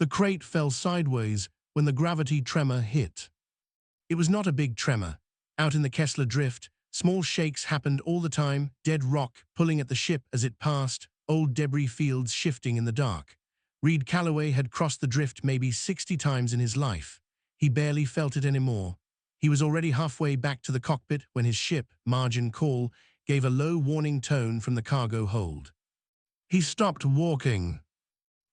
The crate fell sideways when the gravity tremor hit. It was not a big tremor. Out in the Kessler drift, small shakes happened all the time, dead rock pulling at the ship as it passed, old debris fields shifting in the dark. Reed Calloway had crossed the drift maybe 60 times in his life. He barely felt it anymore. He was already halfway back to the cockpit when his ship, Margin Call, gave a low warning tone from the cargo hold. He stopped walking.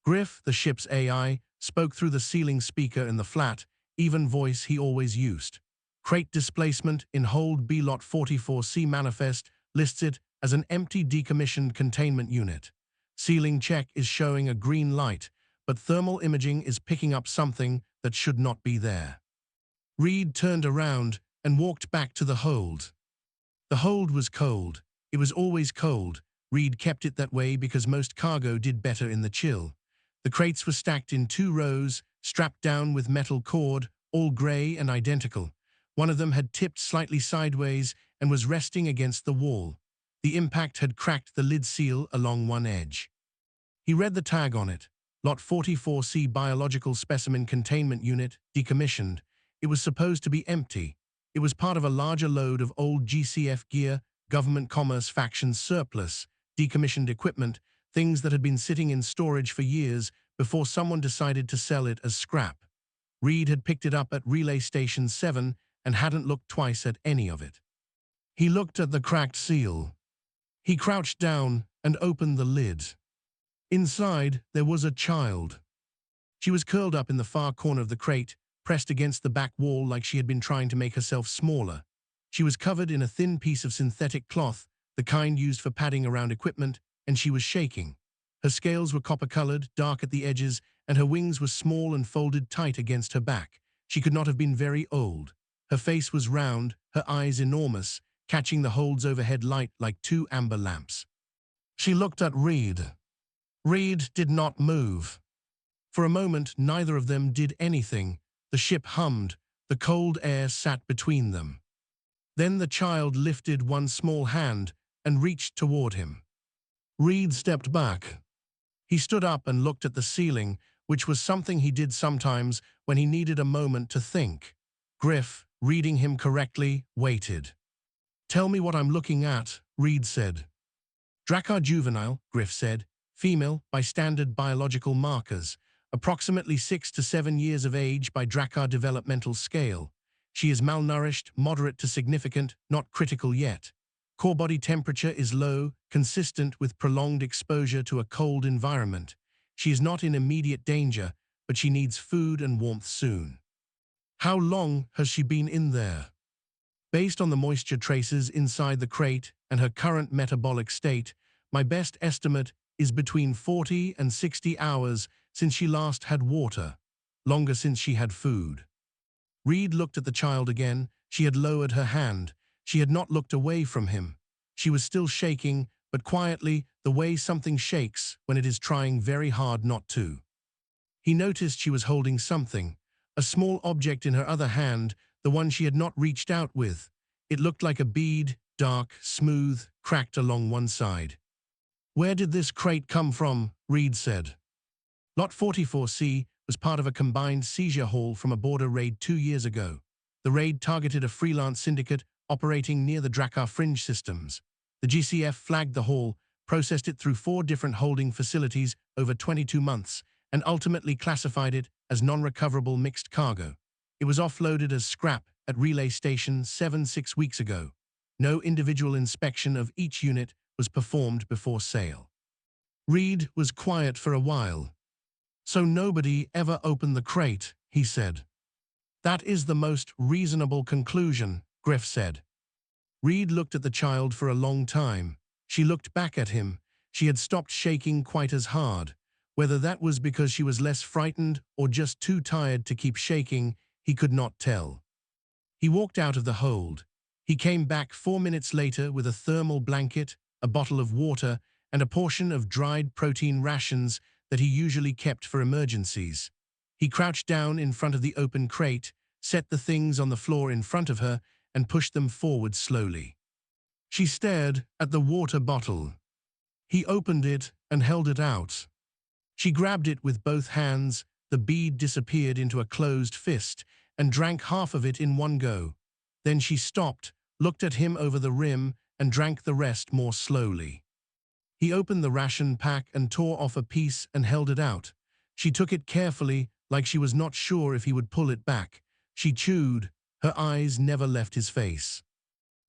Griff, the ship's AI, spoke through the ceiling speaker in the flat, even voice he always used. Crate displacement in hold B Lot 44C manifest lists it as an empty decommissioned containment unit. Ceiling check is showing a green light, but thermal imaging is picking up something that should not be there. Reed turned around and walked back to the hold. The hold was cold. It was always cold. Reed kept it that way because most cargo did better in the chill. The crates were stacked in 2 rows, strapped down with metal cord, all gray and identical. One of them had tipped slightly sideways and was resting against the wall. The impact had cracked the lid seal along one edge. He read the tag on it. Lot 44C Biological Specimen Containment Unit, decommissioned. It was supposed to be empty. It was part of a larger load of old GCF gear, government commerce faction surplus, decommissioned equipment, things that had been sitting in storage for years before someone decided to sell it as scrap. Reed had picked it up at Relay Station 7 and hadn't looked twice at any of it. He looked at the cracked seal. He crouched down and opened the lid. Inside, there was a child. She was curled up in the far corner of the crate, pressed against the back wall like she had been trying to make herself smaller. She was covered in a thin piece of synthetic cloth, the kind used for padding around equipment, and she was shaking. Her scales were copper-colored, dark at the edges, and her wings were small and folded tight against her back. She could not have been very old. Her face was round, her eyes enormous, catching the hold's overhead light like 2 amber lamps. She looked at Reed. Reed did not move. For a moment, neither of them did anything. The ship hummed. The cold air sat between them. Then the child lifted one small hand and reached toward him. Reed stepped back. He stood up and looked at the ceiling, which was something he did sometimes when he needed a moment to think. Griff, reading him correctly, waited. "Tell me what I'm looking at," Reed said. "Drakkar juvenile," Griff said. "Female by standard biological markers. Approximately 6 to 7 years of age by Drakkar developmental scale. She is malnourished, moderate to significant, not critical yet. Core body temperature is low, consistent with prolonged exposure to a cold environment. She is not in immediate danger, but she needs food and warmth soon." "How long has she been in there?" "Based on the moisture traces inside the crate and her current metabolic state, my best estimate is between 40 and 60 hours since she last had water, longer since she had food." Reed looked at the child again. She had lowered her hand. She had not looked away from him. She was still shaking, but quietly, the way something shakes when it is trying very hard not to. He noticed she was holding something, a small object in her other hand, the one she had not reached out with. It looked like a bead, dark, smooth, cracked along one side. "Where did this crate come from?" Reed said. Lot 44C was part of a combined seizure haul from a border raid 2 years ago. The raid targeted a freelance syndicate operating near the Drakkar fringe systems. The GCF flagged the haul, processed it through 4 different holding facilities over 22 months, and ultimately classified it as non-recoverable mixed cargo. It was offloaded as scrap at Relay Station 7 6 weeks ago. No individual inspection of each unit was performed before sale. Reed was quiet for a while. "So nobody ever opened the crate," he said. "That is the most reasonable conclusion," Griff said. Reed looked at the child for a long time. She looked back at him. She had stopped shaking quite as hard. Whether that was because she was less frightened or just too tired to keep shaking, he could not tell. He walked out of the hold. He came back 4 minutes later with a thermal blanket, a bottle of water, and a portion of dried protein rations that he usually kept for emergencies. He crouched down in front of the open crate, set the things on the floor in front of her, and pushed them forward slowly. She stared at the water bottle. He opened it and held it out. She grabbed it with both hands, the bead disappeared into a closed fist and drank half of it in one go. Then she stopped, looked at him over the rim, and drank the rest more slowly. He opened the ration pack and tore off a piece and held it out. She took it carefully, like she was not sure if he would pull it back. She chewed. Her eyes never left his face.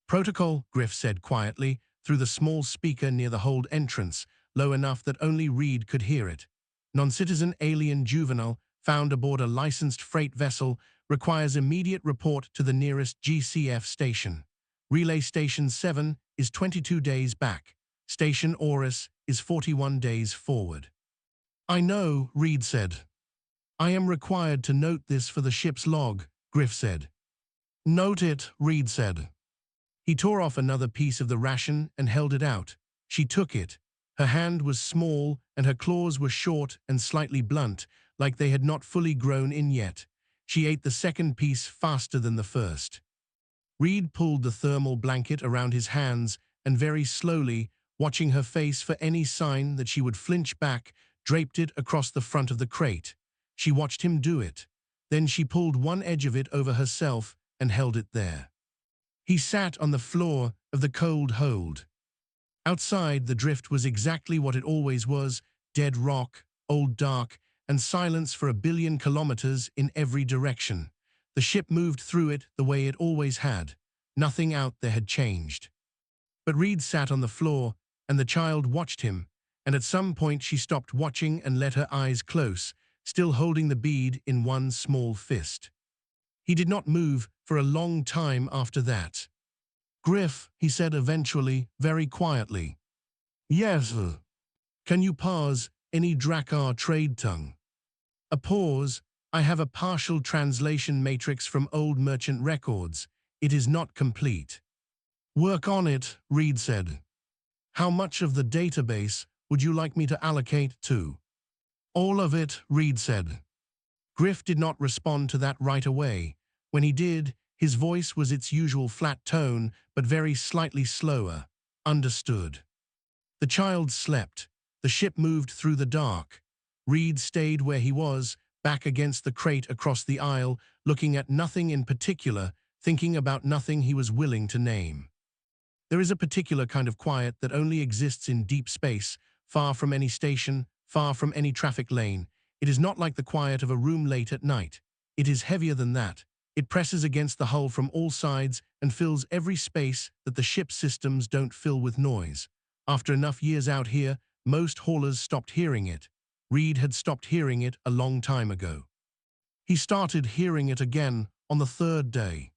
"Protocol," Griff said quietly, through the small speaker near the hold entrance, low enough that only Reed could hear it. "Non-citizen alien juvenile found aboard a licensed freight vessel requires immediate report to the nearest GCF station. Relay Station 7 is 22 days back. Station Orcs is 41 days forward." "I know," Reed said. "I am required to note this for the ship's log," Griff said. "Note it," Reed said. He tore off another piece of the ration and held it out. She took it. Her hand was small and her claws were short and slightly blunt, like they had not fully grown in yet. She ate the second piece faster than the first. Reed pulled the thermal blanket around his hands and very slowly, watching her face for any sign that she would flinch back, draped it across the front of the crate. She watched him do it. Then she pulled one edge of it over herself and held it there. He sat on the floor of the cold hold. Outside, the drift was exactly what it always was: dead rock, old dark, and silence for 1 billion kilometers in every direction. The ship moved through it the way it always had. Nothing out there had changed. But Reed sat on the floor, and the child watched him, and at some point she stopped watching and let her eyes close, still holding the bead in one small fist. He did not move for a long time after that. "Griff," he said eventually, very quietly. "Yes, sir. Can you parse any Drakkar trade tongue?" A pause. "I have a partial translation matrix from old merchant records. It is not complete." "Work on it," Reed said. "How much of the database would you like me to allocate to?" "All of it," Reed said. Griff did not respond to that right away. When he did, his voice was its usual flat tone, but very slightly slower. "Understood." The child slept. The ship moved through the dark. Reed stayed where he was, back against the crate across the aisle, looking at nothing in particular, thinking about nothing he was willing to name. There is a particular kind of quiet that only exists in deep space, far from any station, far from any traffic lane. It is not like the quiet of a room late at night. It is heavier than that. It presses against the hull from all sides and fills every space that the ship's systems don't fill with noise. After enough years out here, most haulers stopped hearing it. Reed had stopped hearing it a long time ago. He started hearing it again on the third day.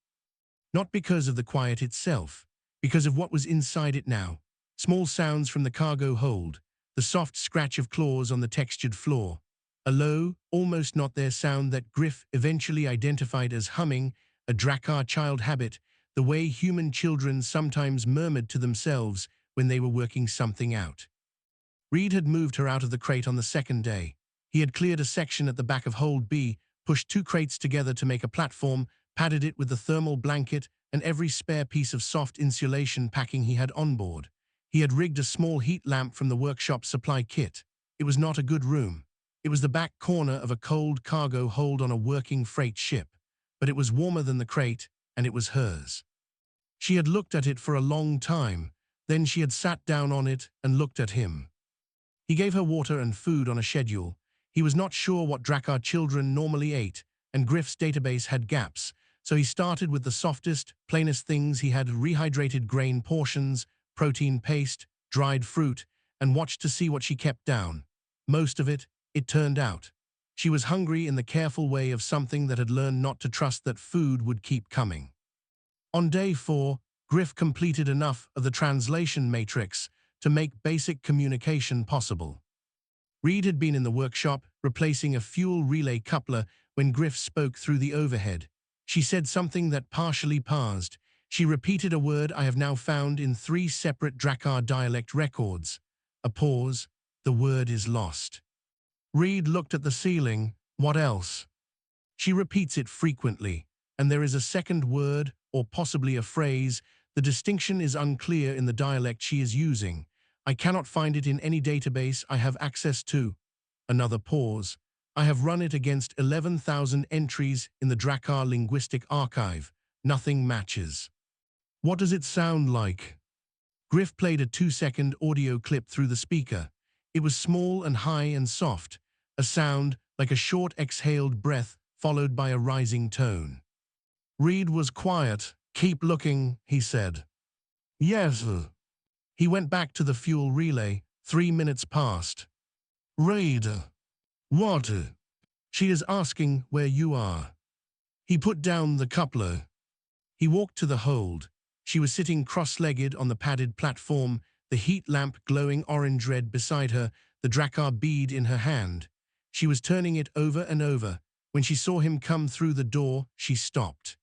Not because of the quiet itself, because of what was inside it now. Small sounds from the cargo hold, the soft scratch of claws on the textured floor, a low, almost not there sound that Griff eventually identified as humming, a Drakkar child habit, the way human children sometimes murmured to themselves when they were working something out. Reed had moved her out of the crate on the second day. He had cleared a section at the back of Hold B, pushed 2 crates together to make a platform, padded it with the thermal blanket and every spare piece of soft insulation packing he had on board. He had rigged a small heat lamp from the workshop supply kit. It was not a good room. It was the back corner of a cold cargo hold on a working freight ship, but it was warmer than the crate, and it was hers. She had looked at it for a long time, then she had sat down on it and looked at him. He gave her water and food on a schedule. He was not sure what Drakkar children normally ate, and Griff's database had gaps, so he started with the softest, plainest things. He had rehydrated grain portions, protein paste, dried fruit, and watched to see what she kept down. Most of it, it turned out. She was hungry in the careful way of something that had learned not to trust that food would keep coming. On day 4, Griff completed enough of the translation matrix to make basic communication possible. Reed had been in the workshop, replacing a fuel relay coupler when Griff spoke through the overhead. She said something that partially parsed. She repeated a word I have now found in 3 separate Drakkar dialect records. A pause. The word is lost. Reed looked at the ceiling. What else? She repeats it frequently, and there is a second word, or possibly a phrase. The distinction is unclear in the dialect she is using. I cannot find it in any database I have access to. Another pause. I have run it against 11,000 entries in the Drakkar Linguistic Archive. Nothing matches. What does it sound like? Griff played a 2-second audio clip through the speaker. It was small and high and soft, a sound like a short exhaled breath followed by a rising tone. Reed was quiet. Keep looking, he said. Yes. He went back to the fuel relay. 3 minutes passed. Reed. What? She is asking where you are. He put down the coupler. He walked to the hold. She was sitting cross-legged on the padded platform, the heat lamp glowing orange-red beside her, the Drakkar bead in her hand. She was turning it over and over. When she saw him come through the door, she stopped.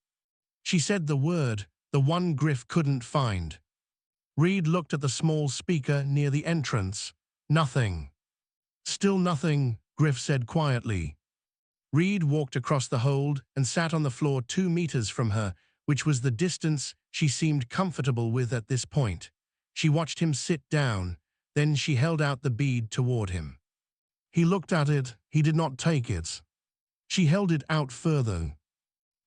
She said the word, the one Griff couldn't find. Reed looked at the small speaker near the entrance. Nothing. Still nothing, Griff said quietly. Reed walked across the hold and sat on the floor 2 meters from her, which was the distance she seemed comfortable with at this point. She watched him sit down, then she held out the bead toward him. He looked at it. He did not take it. She held it out further.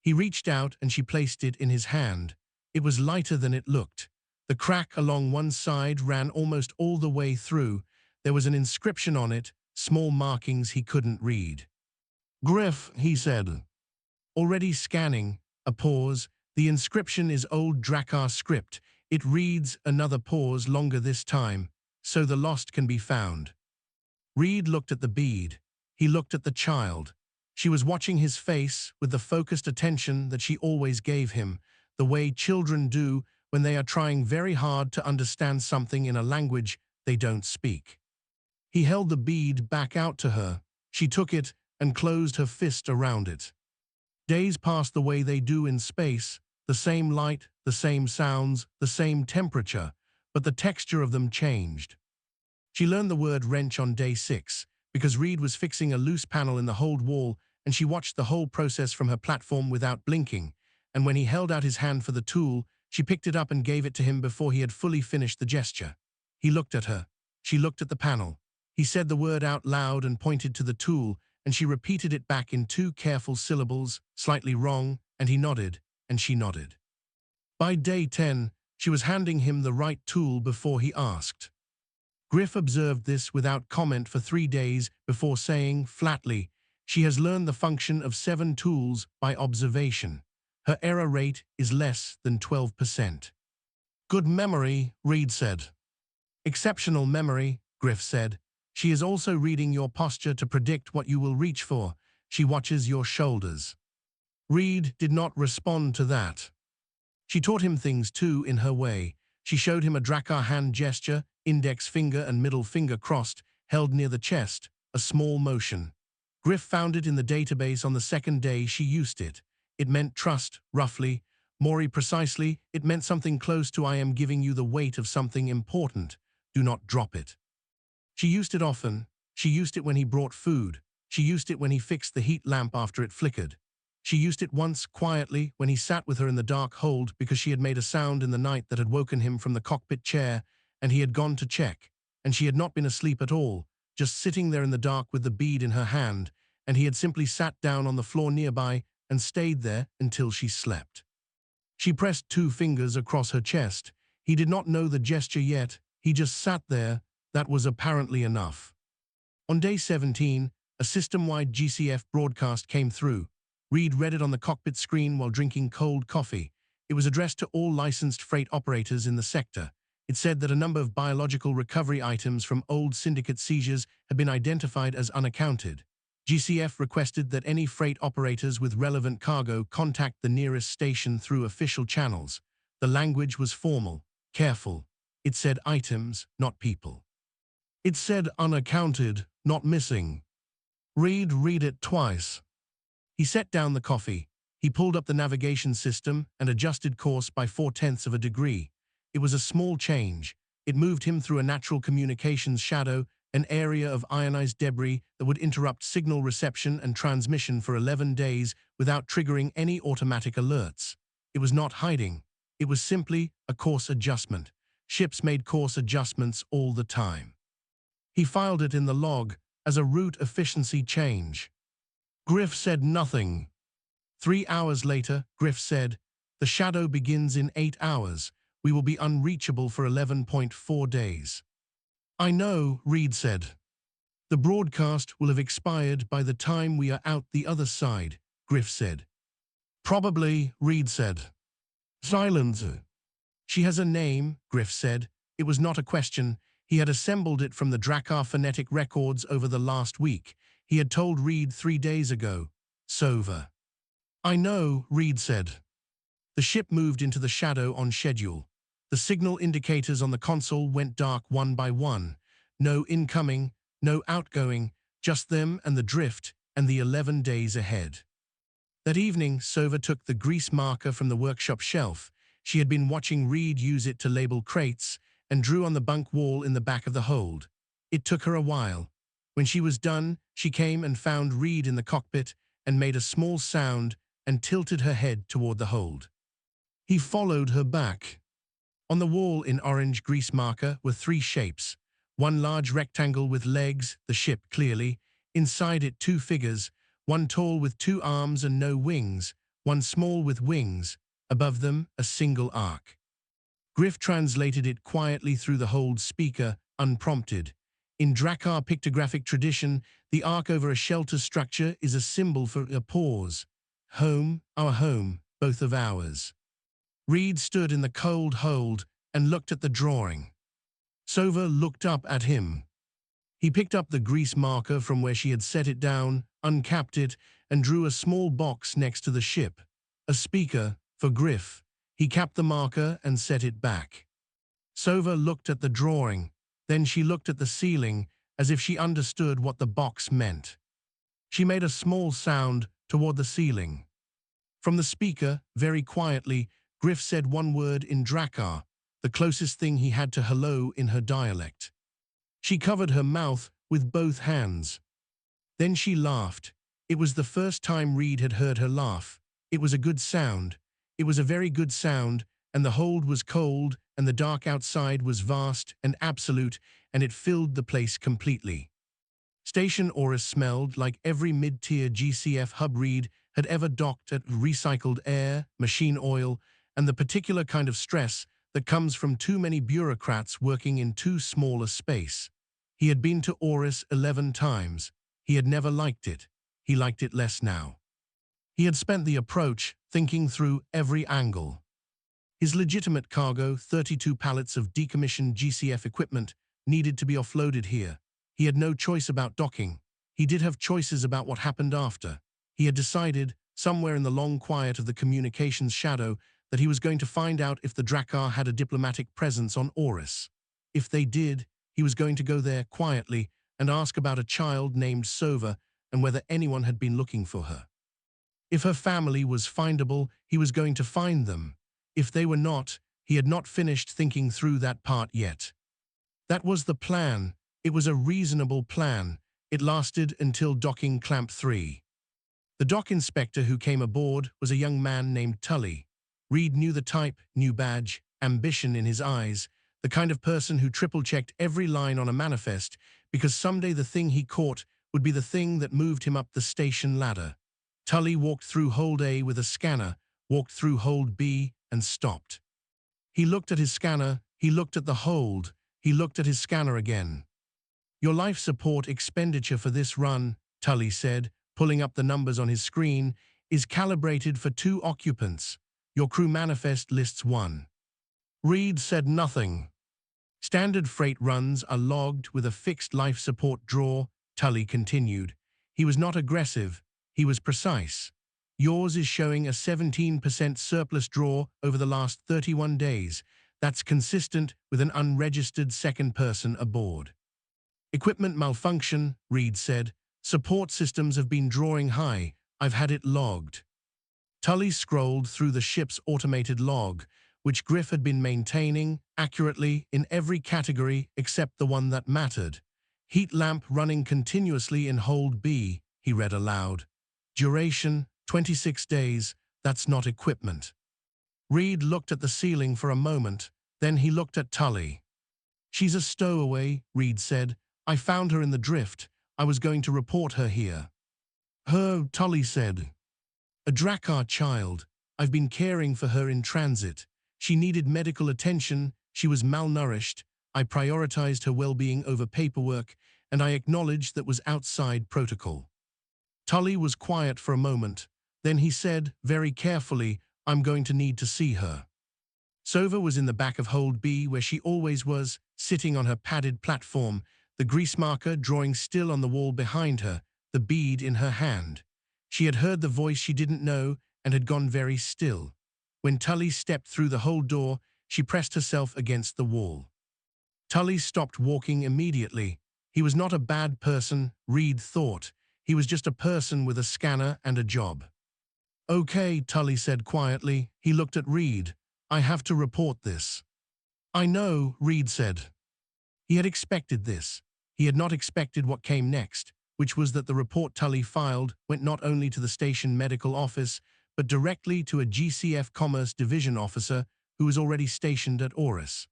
He reached out and she placed it in his hand. It was lighter than it looked. The crack along one side ran almost all the way through. There was an inscription on it, small markings he couldn't read. Griff, he said. Already scanning. A pause. The inscription is old Drakkar script. It reads, another pause, longer this time, so the lost can be found. Reed looked at the bead. He looked at the child. She was watching his face with the focused attention that she always gave him, the way children do when they are trying very hard to understand something in a language they don't speak. He held the bead back out to her. She took it and closed her fist around it. Days passed the way they do in space, the same light, the same sounds, the same temperature, but the texture of them changed. She learned the word wrench on day 6, because Reed was fixing a loose panel in the hold wall, and she watched the whole process from her platform without blinking, and when he held out his hand for the tool, she picked it up and gave it to him before he had fully finished the gesture. He looked at her. She looked at the panel. He said the word out loud and pointed to the tool, and she repeated it back in 2 careful syllables, slightly wrong, and he nodded, and she nodded. By day 10, she was handing him the right tool before he asked. Griff observed this without comment for 3 days before saying, flatly, she has learned the function of 7 tools by observation. Her error rate is less than 12%. Good memory, Reed said. Exceptional memory, Griff said. She is also reading your posture to predict what you will reach for. She watches your shoulders. Reed did not respond to that. She taught him things too in her way. She showed him a Drakkar hand gesture, index finger and middle finger crossed, held near the chest, a small motion. Griff found it in the database on the 2nd day she used it. It meant trust, roughly. More precisely, it meant something close to I am giving you the weight of something important. Do not drop it. She used it often. She used it when he brought food. She used it when he fixed the heat lamp after it flickered. She used it once, quietly, when he sat with her in the dark hold because she had made a sound in the night that had woken him from the cockpit chair, and he had gone to check, and she had not been asleep at all, just sitting there in the dark with the bead in her hand, and he had simply sat down on the floor nearby and stayed there until she slept. She pressed 2 fingers across her chest. He did not know the gesture yet. He just sat there. That was apparently enough. On day 17, a system-wide GCF broadcast came through. Reed read it on the cockpit screen while drinking cold coffee. It was addressed to all licensed freight operators in the sector. It said that a number of biological recovery items from old syndicate seizures had been identified as unaccounted. GCF requested that any freight operators with relevant cargo contact the nearest station through official channels. The language was formal, careful. It said items, not people. It said unaccounted, not missing. Read it twice. He set down the coffee. He pulled up the navigation system and adjusted course by 0.4 of a degree. It was a small change. It moved him through a natural communications shadow, an area of ionized debris that would interrupt signal reception and transmission for 11 days without triggering any automatic alerts. It was not hiding. It was simply a course adjustment. Ships made course adjustments all the time. He filed it in the log. as a route efficiency change. Griff said nothing. 3 hours later, Griff said, "The shadow begins in 8 hours. We will be unreachable for 11.4 days. "I know," Reed said. "The broadcast will have expired by the time we are out the other side," Griff said. "Probably," Reed said. "Silence." "She has a name," Griff said. It was not a question. He had assembled it from the Drakkar phonetic records over the last week. He had told Reed 3 days ago. Sova. "I know," Reed said. The ship moved into the shadow on schedule. The signal indicators on the console went dark one by one. No incoming, no outgoing, just them and the drift and the 11 days ahead. That evening, Sova took the grease marker from the workshop shelf. She had been watching Reed use it to label crates and drew on the bunk wall in the back of the hold. It took her a while. When she was done, she came and found Reed in the cockpit and made a small sound and tilted her head toward the hold. He followed her back. On the wall in orange grease marker were 3 shapes. One large rectangle with legs, the ship clearly. Inside it 2 figures, one tall with 2 arms and no wings, one small with wings. Above them, a single arc. Griff translated it quietly through the hold speaker, unprompted. In Drakkar pictographic tradition, the arc over a shelter structure is a symbol for a pause. Home, our home, both of ours. Reed stood in the cold hold and looked at the drawing. Sova looked up at him. He picked up the grease marker from where she had set it down, uncapped it, and drew a small box next to the ship. A speaker, for Griff. He capped the marker and set it back. Sova looked at the drawing. Then she looked at the ceiling, as if she understood what the box meant. She made a small sound toward the ceiling. From the speaker, very quietly, Griff said one word in Drakkar, the closest thing he had to hello in her dialect. She covered her mouth with both hands. Then she laughed. It was the first time Reed had heard her laugh. It was a good sound. It was a very good sound, and the hold was cold, and the dark outside was vast and absolute, and it filled the place completely. Station Orcs smelled like every mid-tier GCF hub Reed had ever docked at: recycled air, machine oil, and the particular kind of stress that comes from too many bureaucrats working in too small a space. He had been to Orcs 11 times. He had never liked it. He liked it less now. He had spent the approach thinking through every angle. His legitimate cargo, 32 pallets of decommissioned GCF equipment, needed to be offloaded here. He had no choice about docking. He did have choices about what happened after. He had decided, somewhere in the long quiet of the communications shadow, that he was going to find out if the Drakkar had a diplomatic presence on Orcs. If they did, he was going to go there quietly and ask about a child named Sova and whether anyone had been looking for her. If her family was findable, he was going to find them. If they were not, he had not finished thinking through that part yet. That was the plan. It was a reasonable plan. It lasted until docking clamp 3. The dock inspector who came aboard was a young man named Tully. Reed knew the type, new badge, ambition in his eyes, the kind of person who triple-checked every line on a manifest because someday the thing he caught would be the thing that moved him up the station ladder. Tully walked through hold A with a scanner, walked through hold B, and stopped. He looked at his scanner, he looked at the hold, he looked at his scanner again. "Your life support expenditure for this run," Tully said, pulling up the numbers on his screen, "is calibrated for 2 occupants. Your crew manifest lists 1. Reed said nothing. "Standard freight runs are logged with a fixed life support draw," Tully continued. He was not aggressive, he was precise. "Yours is showing a 17% surplus draw over the last 31 days. That's consistent with an unregistered second person aboard." "Equipment malfunction," Reed said. "Support systems have been drawing high. I've had it logged." Tully scrolled through the ship's automated log, which Griff had been maintaining accurately in every category except the one that mattered. "Heat lamp running continuously in hold B," he read aloud. "Duration, 26 days. That's not equipment." Reed looked at the ceiling for a moment, then he looked at Tully. "She's a stowaway," Reed said. "I found her in the drift. I was going to report her here. Her, Tully said. A Drakkar child. I've been caring for her in transit. She needed medical attention, she was malnourished. I prioritized her well-being over paperwork, and I acknowledged that was outside protocol. Tully was quiet for a moment. Then he said, very carefully, I'm going to need to see her. Sova was in the back of Hold B, where she always was, sitting on her padded platform, the grease marker drawing still on the wall behind her, the bead in her hand. She had heard the voice she didn't know and had gone very still. When Tully stepped through the hold door, she pressed herself against the wall. Tully stopped walking immediately. He was not a bad person, Reed thought. He was just a person with a scanner and a job. Okay, Tully said quietly. He looked at Reed. I have to report this. I know, Reed said. He had expected this. He had not expected what came next, which was that the report Tully filed went not only to the station medical office, but directly to a GCF Commerce Division officer who was already stationed at Orcs,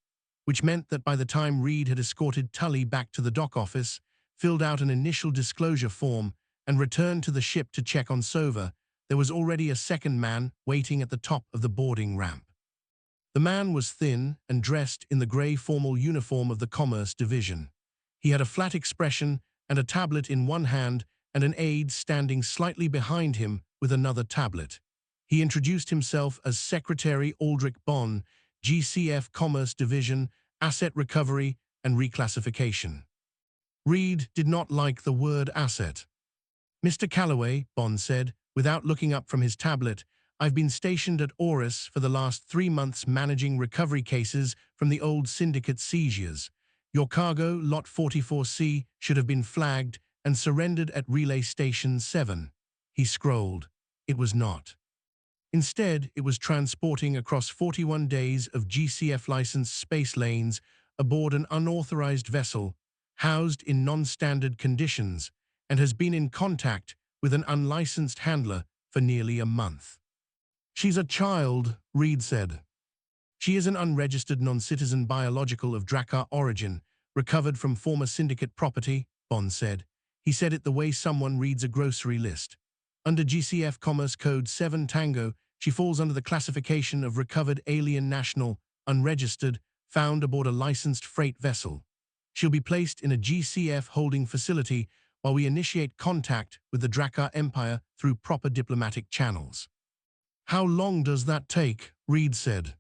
which meant that by the time Reed had escorted Tully back to the dock office, filled out an initial disclosure form, and returned to the ship to check on Sova, there was already a second man waiting at the top of the boarding ramp. The man was thin and dressed in the grey formal uniform of the Commerce Division. He had a flat expression and a tablet in one hand and an aide standing slightly behind him with another tablet. He introduced himself as Secretary Aldrich Bond, GCF Commerce Division, Asset Recovery and Reclassification. Reed did not like the word asset. Mr. Calloway, Bond said, without looking up from his tablet, I've been stationed at Orcs for the last 3 months managing recovery cases from the old syndicate seizures. Your cargo, Lot 44C, should have been flagged and surrendered at Relay Station 7. He scrolled. It was not. Instead, it was transporting across 41 days of GCF-licensed space lanes aboard an unauthorized vessel, housed in non-standard conditions, and has been in contact with an unlicensed handler for nearly a month. She's a child, Reed said. She is an unregistered non-citizen biological of Drakkar origin, recovered from former syndicate property, Bond said. He said it the way someone reads a grocery list. Under GCF Commerce Code 7 Tango, she falls under the classification of recovered alien national, unregistered, found aboard a licensed freight vessel. She'll be placed in a GCF holding facility while we initiate contact with the Drakkar Empire through proper diplomatic channels. How long does that take? Reed said.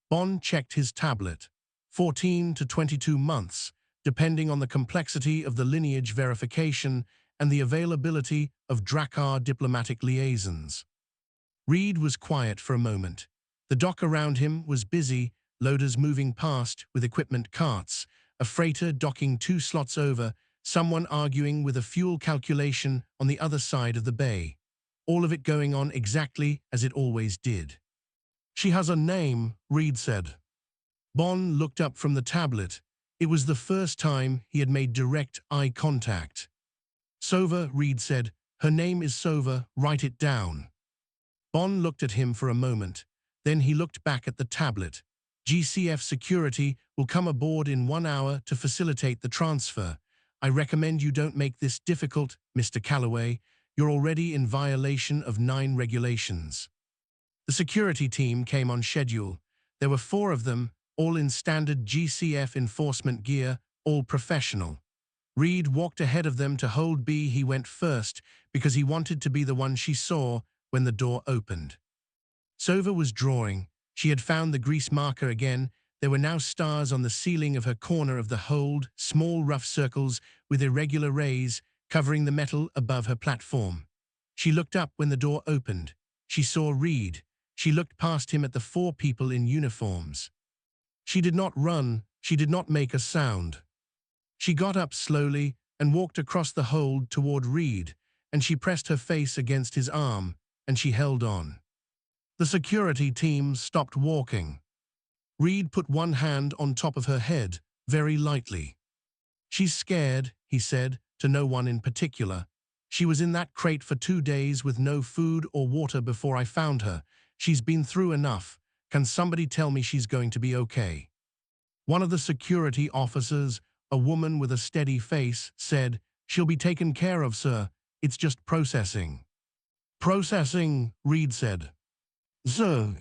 Bond checked his tablet. 14 to 22 months, depending on the complexity of the lineage verification and the availability of Drakkar diplomatic liaisons. Reed was quiet for a moment. The dock around him was busy, loaders moving past with equipment carts, a freighter docking 2 slots over, someone arguing with a fuel calculation on the other side of the bay. All of it going on exactly as it always did. She has a name, Reed said. Bond looked up from the tablet. It was the first time he had made direct eye contact. Sova, Reed said. Her name is Sova, write it down. Bond looked at him for a moment. Then he looked back at the tablet. GCF security will come aboard in 1 hour to facilitate the transfer. I recommend you don't make this difficult, Mr. Calloway. You're already in violation of 9 regulations. The security team came on schedule. There were 4 of them, all in standard GCF enforcement gear, all professional. Reed walked ahead of them to Hold B. He went first because he wanted to be the one she saw when the door opened. Sova was drawing. She had found the grease marker again. There were now stars on the ceiling of her corner of the hold, small rough circles with irregular rays covering the metal above her platform. She looked up when the door opened. She saw Reed. She looked past him at the 4 people in uniforms. She did not run. She did not make a sound. She got up slowly and walked across the hold toward Reed, and she pressed her face against his arm, and she held on. The security team stopped walking. Reed put one hand on top of her head, very lightly. She's scared, he said, to no one in particular. She was in that crate for 2 days with no food or water before I found her. She's been through enough. Can somebody tell me she's going to be okay? One of the security officers, a woman with a steady face, said, She'll be taken care of, sir. It's just processing. Processing, Reed said. Sir.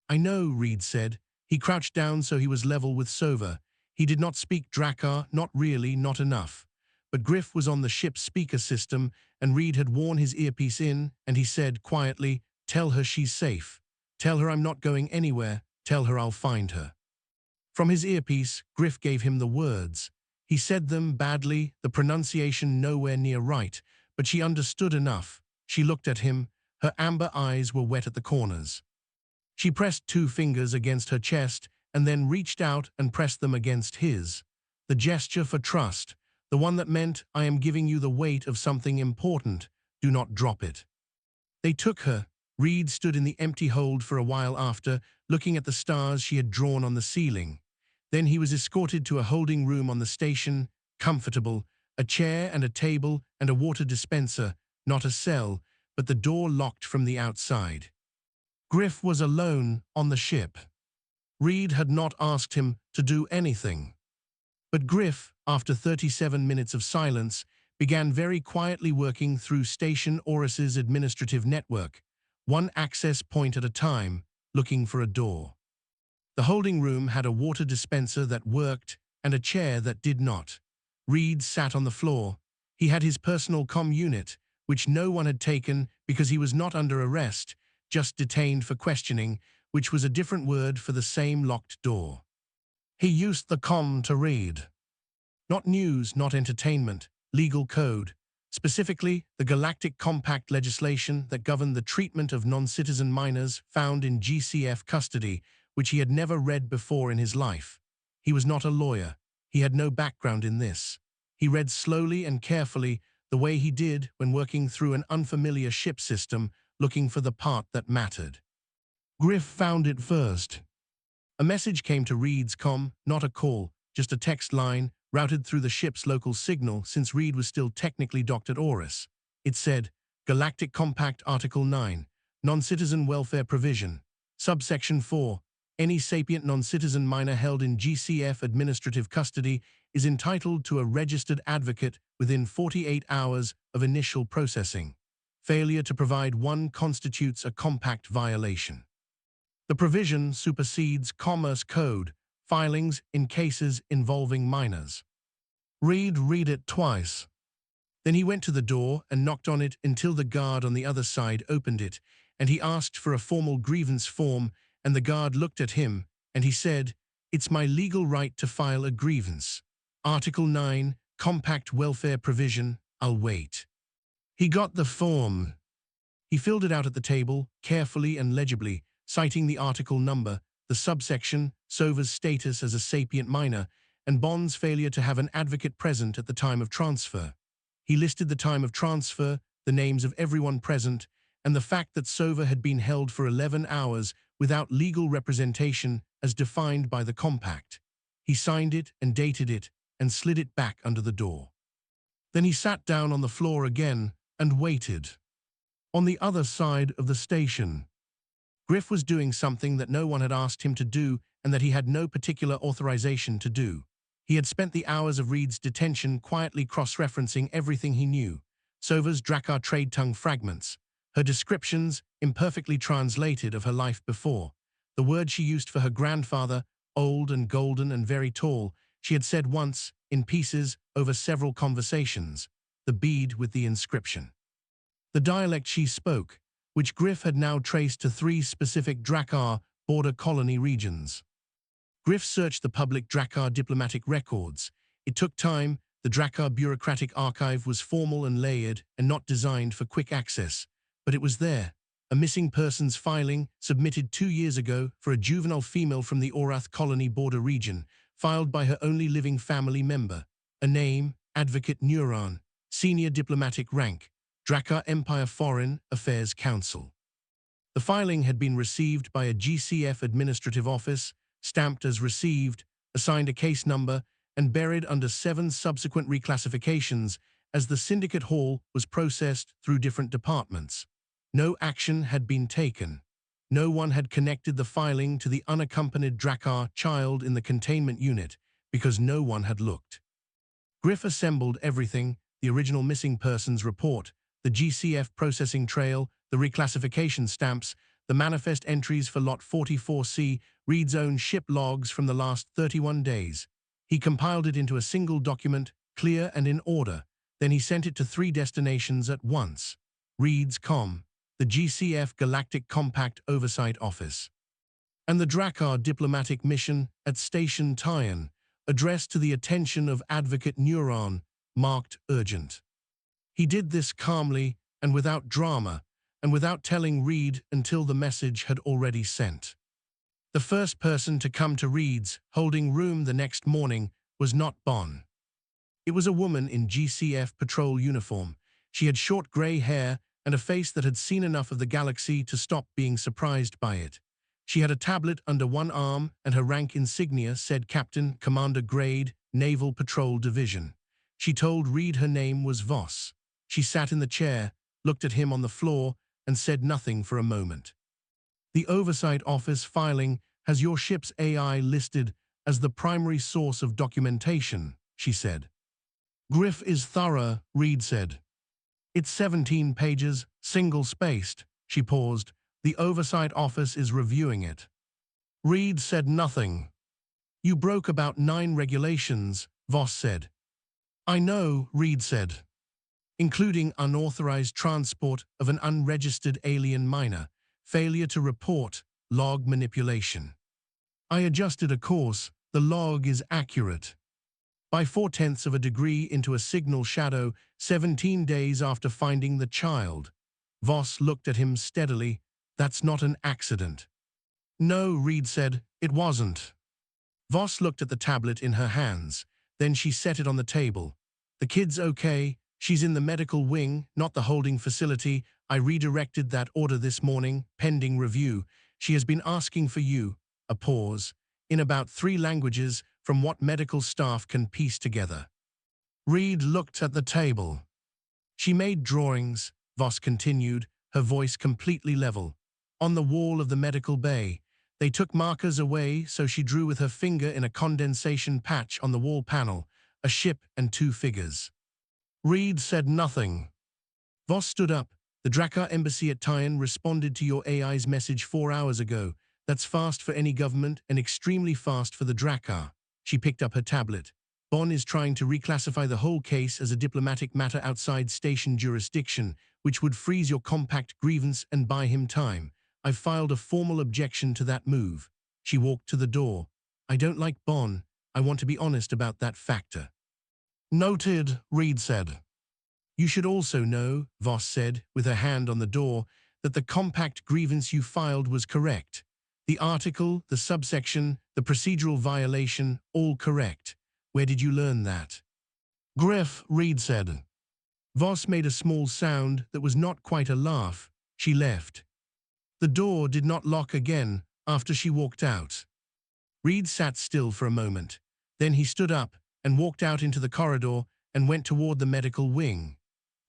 I know, Reed said. He crouched down so he was level with Sova. He did not speak Drakkar, not really, not enough. But Griff was on the ship's speaker system, and Reed had worn his earpiece in, and he said quietly, "Tell her she's safe. Tell her I'm not going anywhere. Tell her I'll find her." From his earpiece, Griff gave him the words. He said them badly, the pronunciation nowhere near right, but she understood enough. She looked at him. Her amber eyes were wet at the corners. She pressed 2 fingers against her chest and then reached out and pressed them against his. The gesture for trust, the one that meant, "I am giving you the weight of something important. Do not drop it." They took her. Reed stood in the empty hold for a while after, looking at the stars she had drawn on the ceiling. Then he was escorted to a holding room on the station, comfortable, a chair and a table and a water dispenser, not a cell, but the door locked from the outside. Griff was alone on the ship. Reed had not asked him to do anything. But Griff, after 37 minutes of silence, began very quietly working through Station Orcs' administrative network, one access point at a time, looking for a door. The holding room had a water dispenser that worked and a chair that did not. Reed sat on the floor. He had his personal comm unit, which no one had taken because he was not under arrest, just detained for questioning, which was a different word for the same locked door. He used the comm to read. Not news, not entertainment, legal code. Specifically, the Galactic Compact legislation that governed the treatment of non-citizen minors found in GCF custody, which he had never read before in his life. He was not a lawyer. He had no background in this. He read slowly and carefully, the way he did when working through an unfamiliar ship system, looking for the part that mattered. Griff found it first. A message came to Reed's comm, not a call, just a text line, routed through the ship's local signal since Reed was still technically docked at Orcs. It said, Galactic Compact Article 9, Non-Citizen Welfare Provision, Subsection 4, any sapient non-citizen minor held in GCF administrative custody is entitled to a registered advocate within 48 hours of initial processing. Failure to provide one constitutes a compact violation. The provision supersedes Commerce Code filings in cases involving minors. Read it twice. Then he went to the door and knocked on it until the guard on the other side opened it, and he asked for a formal grievance form, and the guard looked at him, and he said, "It's my legal right to file a grievance. Article 9, Compact Welfare Provision, I'll wait." He got the form. He filled it out at the table, carefully and legibly, citing the article number, the subsection, Sova's status as a sapient minor, and Bond's failure to have an advocate present at the time of transfer. He listed the time of transfer, the names of everyone present, and the fact that Sova had been held for 11 hours without legal representation as defined by the compact. He signed it and dated it and slid it back under the door. Then he sat down on the floor again and waited. On the other side of the station, Griff was doing something that no one had asked him to do and that he had no particular authorization to do. He had spent the hours of Reed's detention quietly cross-referencing everything he knew. Sova's Drakkar trade tongue fragments, her descriptions, imperfectly translated, of her life before. The word she used for her grandfather, old and golden and very tall, she had said once, in pieces, over several conversations, the bead with the inscription. The dialect she spoke, which Griff had now traced to 3 specific Drakkar border colony regions. Griff searched the public Drakkar diplomatic records. It took time. The Drakkar bureaucratic archive was formal and layered and not designed for quick access. But it was there. A missing persons filing submitted 2 years ago for a juvenile female from the Orath colony border region, filed by her only living family member. A name, Advocate Neuron, senior diplomatic rank, Drakkar Empire Foreign Affairs Council. The filing had been received by a GCF administrative office, stamped as received, assigned a case number, and buried under 7 subsequent reclassifications as the syndicate hall was processed through different departments. No action had been taken. No one had connected the filing to the unaccompanied Drakkar child in the containment unit because no one had looked. Griff assembled everything, the original missing persons report, the GCF processing trail, the reclassification stamps, the manifest entries for Lot 44C, Reed's own ship logs from the last 31 days. He compiled it into a single document, clear and in order. Then he sent it to 3 destinations at once. Reed's COM, the GCF Galactic Compact Oversight Office, and the Drakkar Diplomatic Mission at Station Tyan, addressed to the attention of Advocate Neuron, marked urgent. He did this calmly and without drama, and without telling Reed until the message had already sent. The first person to come to Reed's holding room the next morning was not Bon. It was a woman in GCF patrol uniform. She had short grey hair and a face that had seen enough of the galaxy to stop being surprised by it. She had a tablet under one arm, and her rank insignia said Captain, Commander Grade, Naval Patrol Division. She told Reed her name was Voss. She sat in the chair, looked at him on the floor, and said nothing for a moment. The Oversight Office filing has your ship's AI listed as the primary source of documentation, she said. Griff is thorough, Reed said. It's 17 pages, single-spaced. She paused. The Oversight Office is reviewing it. Reed said nothing. You broke about 9 regulations, Voss said. I know, Reed said. Including unauthorized transport of an unregistered alien minor, failure to report, log manipulation. I adjusted a course. The log is accurate. By 4/10 of a degree into a signal shadow, 17 days after finding the child. Voss looked at him steadily. That's not an accident. No, Reed said, it wasn't. Voss looked at the tablet in her hands. Then she set it on the table. The kid's okay. She's in the medical wing, not the holding facility. I redirected that order this morning, pending review. She has been asking for you. A pause. In about 3 languages, from what medical staff can piece together. Reed looked at the table. She made drawings, Voss continued, her voice completely level. On the wall of the medical bay. They took markers away, so she drew with her finger in a condensation patch on the wall panel, a ship and 2 figures. Reed said nothing. Voss stood up. The Drakkar embassy at Tyan responded to your AI's message 4 hours ago. That's fast for any government and extremely fast for the Drakkar. She picked up her tablet. Bon is trying to reclassify the whole case as a diplomatic matter outside station jurisdiction, which would freeze your compact grievance and buy him time. I've filed a formal objection to that move. She walked to the door. I don't like Bon. I want to be honest about that factor. Noted, Reed said. You should also know, Voss said, with her hand on the door, that the compact grievance you filed was correct. The article, the subsection, the procedural violation, all correct. Where did you learn that? Griff, Reed said. Voss made a small sound that was not quite a laugh. She left. The door did not lock again after she walked out. Reed sat still for a moment. Then he stood up and walked out into the corridor and went toward the medical wing.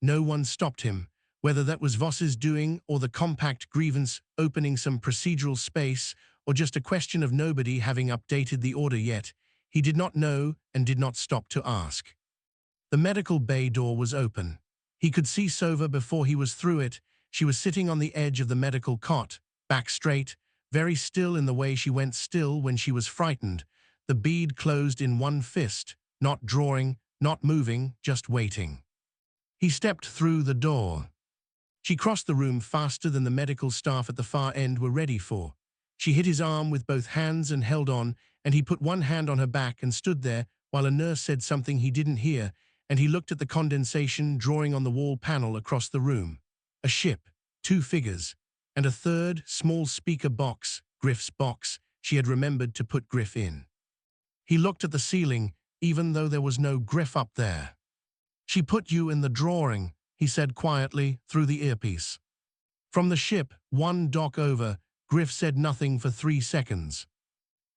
No one stopped him. Whether that was Voss's doing or the compact grievance opening some procedural space or just a question of nobody having updated the order yet, he did not know and did not stop to ask. The medical bay door was open. He could see Sova before he was through it. She was sitting on the edge of the medical cot, back straight, very still in the way she went still when she was frightened, the bead closed in one fist, not drawing, not moving, just waiting. He stepped through the door. She crossed the room faster than the medical staff at the far end were ready for. She hit his arm with both hands and held on, and he put one hand on her back and stood there while a nurse said something he didn't hear, and he looked at the condensation drawing on the wall panel across the room. A ship, 2 figures, and a third, small speaker box, Griff's box. She had remembered to put Griff in. He looked at the ceiling, even though there was no Griff up there. She put you in the drawing, he said quietly through the earpiece. From the ship, 1 dock over, Griff said nothing for 3 seconds.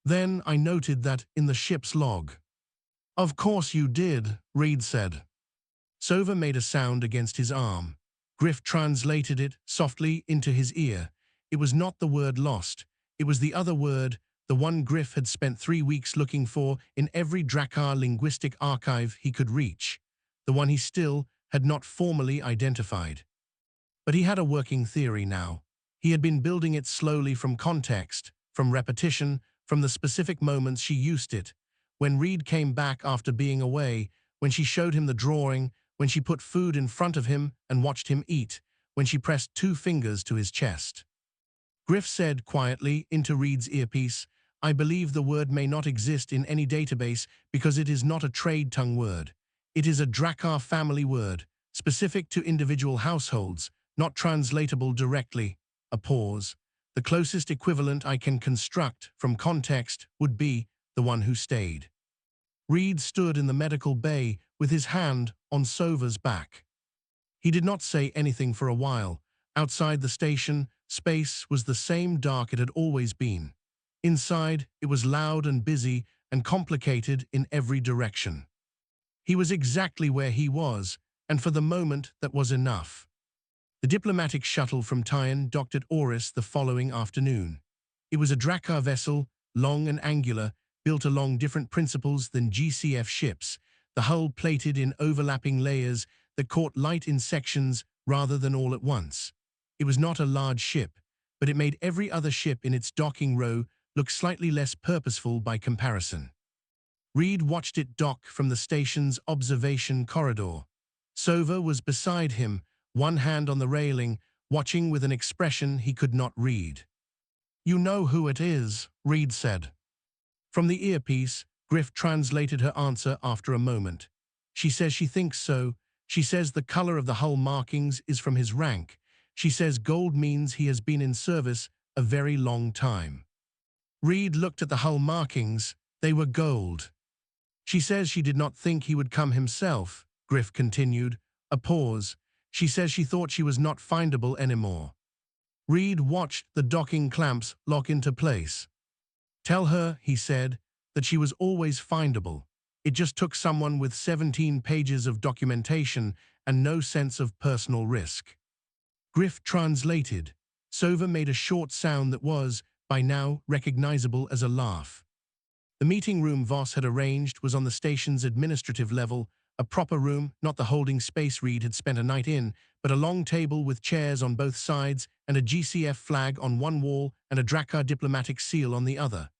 Then I noted that in the ship's log. Of course you did, Reed said. Sova made a sound against his arm. Griff translated it softly into his ear. It was not the word lost. It was the other word, the one Griff had spent 3 weeks looking for in every Drakkar linguistic archive he could reach. The one he still, had not formally identified. But he had a working theory now. He had been building it slowly from context, from repetition, from the specific moments she used it. When Reed came back after being away, when she showed him the drawing, when she put food in front of him and watched him eat, when she pressed 2 fingers to his chest. Griff said quietly into Reed's earpiece, "I believe the word may not exist in any database because it is not a trade tongue word. It is a Drakkar family word, specific to individual households, not translatable directly." A pause. "The closest equivalent I can construct from context would be the one who stayed." Reed stood in the medical bay with his hand on Sova's back. He did not say anything for a while. Outside the station, space was the same dark it had always been. Inside, it was loud and busy and complicated in every direction. He was exactly where he was, and for the moment that was enough. The diplomatic shuttle from Tyne docked at Orcs the following afternoon. It was a Drakkar vessel, long and angular, built along different principles than GCF ships, the hull plated in overlapping layers that caught light in sections rather than all at once. It was not a large ship, but it made every other ship in its docking row look slightly less purposeful by comparison. Reed watched it dock from the station's observation corridor. Sova was beside him, one hand on the railing, watching with an expression he could not read. "You know who it is," Reed said. From the earpiece, Griff translated her answer after a moment. "She says she thinks so. She says the color of the hull markings is from his rank. She says gold means he has been in service a very long time." Reed looked at the hull markings. They were gold. "She says she did not think he would come himself," Griff continued. A pause. "She says she thought she was not findable anymore." Reed watched the docking clamps lock into place. "Tell her," he said, "that she was always findable. It just took someone with 17 pages of documentation and no sense of personal risk." Griff translated. Sova made a short sound that was, by now, recognizable as a laugh. The meeting room Voss had arranged was on the station's administrative level, a proper room, not the holding space Reed had spent a night in, but a long table with chairs on both sides and a GCF flag on one wall and a Drakkar diplomatic seal on the other.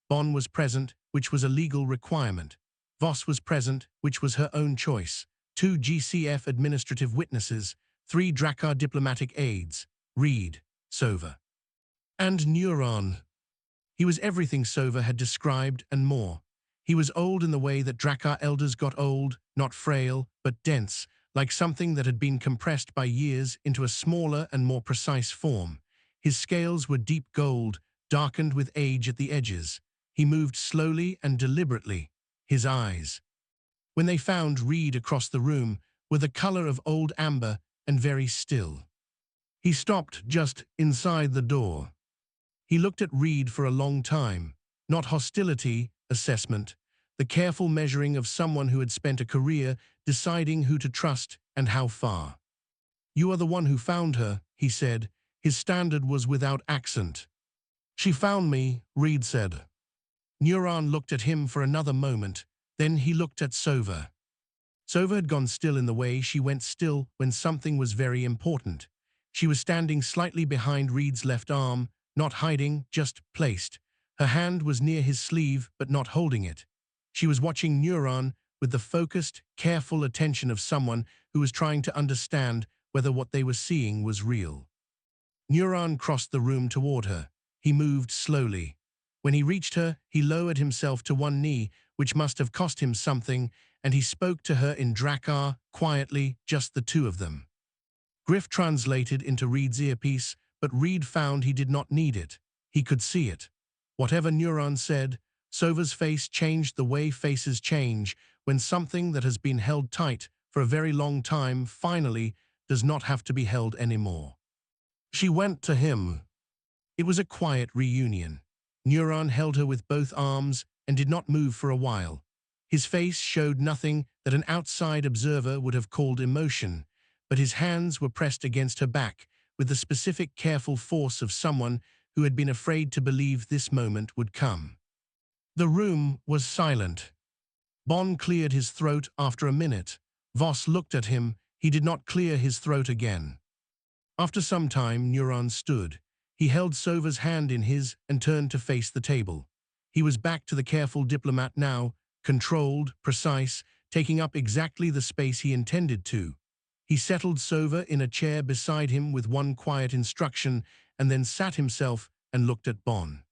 Bonn was present, which was a legal requirement. Voss was present, which was her own choice. 2 GCF administrative witnesses, 3 Drakkar diplomatic aides, Reed, Sova, and Neuron. He was everything Sova had described and more. He was old in the way that Drakkar elders got old, not frail, but dense, like something that had been compressed by years into a smaller and more precise form. His scales were deep gold, darkened with age at the edges. He moved slowly and deliberately. His eyes, when they found Reed across the room, were the color of old amber and very still. He stopped just inside the door. He looked at Reed for a long time, not hostility, assessment, the careful measuring of someone who had spent a career deciding who to trust and how far. "You are the one who found her," he said. His standard was without accent. "She found me," Reed said. Neuron looked at him for another moment, then he looked at Sova. Sova had gone still in the way she went still when something was very important. She was standing slightly behind Reed's left arm, not hiding, just placed. Her hand was near his sleeve, but not holding it. She was watching Neuron with the focused, careful attention of someone who was trying to understand whether what they were seeing was real. Neuron crossed the room toward her. He moved slowly. When he reached her, he lowered himself to one knee, which must have cost him something, and he spoke to her in Drakkar, quietly, just the two of them. Griff translated into Reed's earpiece, but Reed found he did not need it. He could see it. Whatever Neuron said, Sova's face changed the way faces change when something that has been held tight for a very long time finally does not have to be held anymore. She went to him. It was a quiet reunion. Neuron held her with both arms and did not move for a while. His face showed nothing that an outside observer would have called emotion, but his hands were pressed against her back with the specific careful force of someone who had been afraid to believe this moment would come. The room was silent. Bonn cleared his throat after a minute. Voss looked at him, He did not clear his throat again. After some time, Neuron stood. He held Sova's hand in his and turned to face the table. He was back to the careful diplomat now, controlled, precise, taking up exactly the space he intended to. He settled Sova in a chair beside him with one quiet instruction and then sat himself and looked at Bon.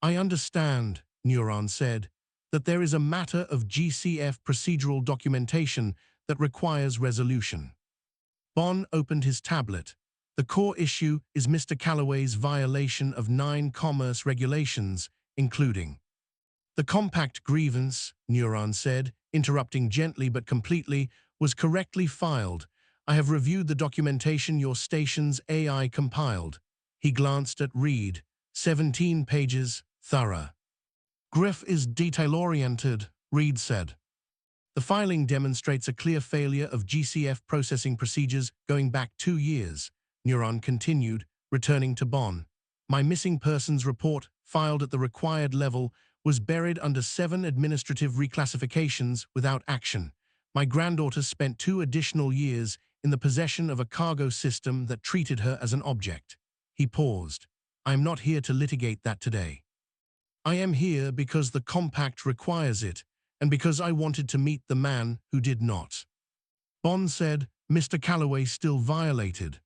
"I understand," Neuron said, "that there is a matter of GCF procedural documentation that requires resolution." Bon opened his tablet. "The core issue is Mr. Calloway's violation of 9 commerce regulations, including—" "The compact grievance," Neuron said, interrupting gently but completely, "was correctly filed. I have reviewed the documentation your station's AI compiled." He glanced at Reed. 17 pages, thorough. "Griff is detail-oriented," Reed said. "The filing demonstrates a clear failure of GCF processing procedures going back 2 years," Neuron continued, returning to Bon. "My missing persons report, filed at the required level, was buried under 7 administrative reclassifications without action. My granddaughter spent 2 additional years in the possession of a cargo system that treated her as an object." He paused. "I am not here to litigate that today. I am here because the compact requires it, and because I wanted to meet the man who did not." Bond said, "Mr. Calloway still violated."